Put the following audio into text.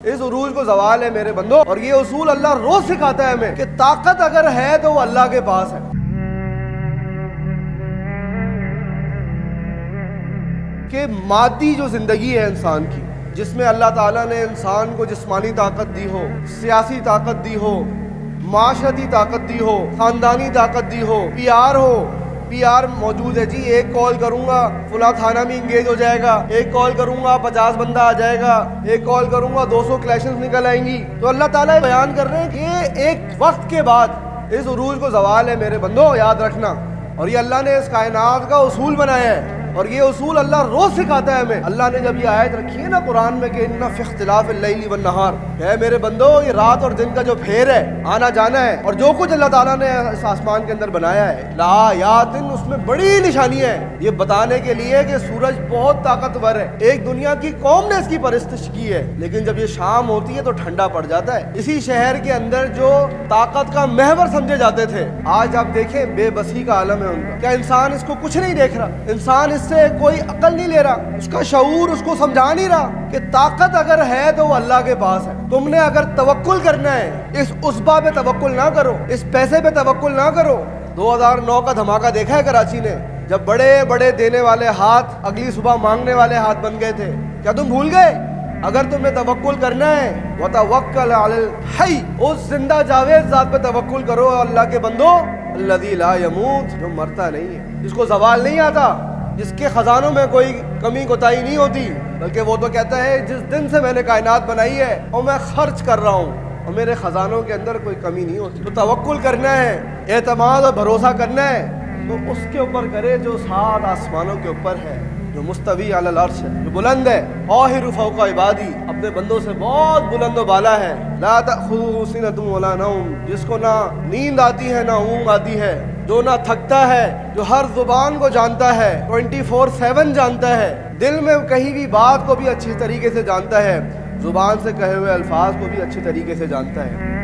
اس عروج کو زوال ہے میرے بندو، اور یہ اصول اللہ روز سکھاتا ہے ہمیں کہ طاقت اگر ہے تو وہ اللہ کے پاس ہے۔ کہ مادی جو زندگی ہے انسان کی، جس میں اللہ تعالیٰ نے انسان کو جسمانی طاقت دی ہو، سیاسی طاقت دی ہو، معاشرتی طاقت دی ہو، خاندانی طاقت دی ہو، پی آر موجود ہے جی، ایک کال کروں گا فلاں تھانہ میں انگیج ہو جائے گا، ایک کال کروں گا 50 بندہ آ جائے گا، ایک کال کروں گا 200 کلیشنز نکل آئیں گی۔ تو اللہ تعالیٰ بیان کر رہے ہیں کہ ایک وقت کے بعد اس عروج کو زوال ہے میرے بندو، یاد رکھنا۔ اور یہ اللہ نے اس کائنات کا اصول بنایا ہے، اور یہ اصول اللہ روز سکھاتا ہے ہمیں۔ اللہ نے جب یہ آیت رکھی ہے نا قرآن میں کہ ان فی اختلاف اللیل والنہار، کہ میرے بندو یہ رات اور دن کا جو پھیر ہے، آنا جانا ہے، اور جو کچھ اللہ تعالیٰ نے اس آسمان کے اندر بنایا ہے، لآیات، اس میں بڑی نشانیاں ہیں، یہ بتانے کے لیے کہ سورج بہت طاقتور ہے۔ ایک دنیا کی قوم نے اس کی پرستش کی ہے، لیکن جب یہ شام ہوتی ہے تو ٹھنڈا پڑ جاتا ہے۔ اسی شہر کے اندر جو طاقت کا محور سمجھے جاتے تھے، آج آپ دیکھیں بے بسی کا عالم ہے ان کا۔ کیا انسان اس کو کچھ نہیں دیکھ رہا؟ انسان اس سے کوئی عقل نہیں لے رہا، اس کا شعور اس کو سمجھا نہیں رہا کہ طاقت اگر ہے تو وہ اللہ کے پاس ہے۔ تم نے اگر توکل کرنا ہے، اس عصبہ پہ توکل نہ کرو، اس پیسے پہ توکل نہ کرو۔ 2009 کا دھماکہ دیکھا ہے کراچی نے، جب بڑے بڑے دینے والے ہاتھ اگلی صبح مانگنے والے ہاتھ بن گئے تھے، کیا تم بھول گئے؟ اگر تمہیں توکل کرنا ہے وَتَوَكَّلْ عَلَى الْحَيِّ، اس زندہ جاوید ذات پہ توکل کرو، اللہ کے بندو، الَّذِي لَا يَمُوتُ، جو مرتا نہیں ہے، جس کو زوال نہیں آتا، جس کے خزانوں میں کوئی کمی کوتاہی نہیں ہوتی، بلکہ وہ تو کہتا ہے جس دن سے میں نے کائنات بنائی ہے اور میں خرچ کر رہا ہوں اور میرے خزانوں کے اندر کوئی کمی نہیں ہوتی۔ تو توکل کرنا ہے، اعتماد اور بھروسہ کرنا ہے تو اس کے اوپر کرے جو 7 آسمانوں کے اوپر ہے، جو مستوی علی العرش ہے، جو بلند ہے، قاہر فوق عبادی، اپنے بندوں سے بہت بلند و بالا ہے۔ لا تأخذہ سنۃ ولا نوم، جس کو نہ نیند آتی ہے نہ اونگ آتی ہے، جو نہ تھکتا ہے، جو ہر زبان کو جانتا ہے، 24/7 جانتا ہے، دل میں کہیں بھی بات کو بھی اچھی طریقے سے جانتا ہے، زبان سے کہے ہوئے الفاظ کو بھی اچھی طریقے سے جانتا ہے۔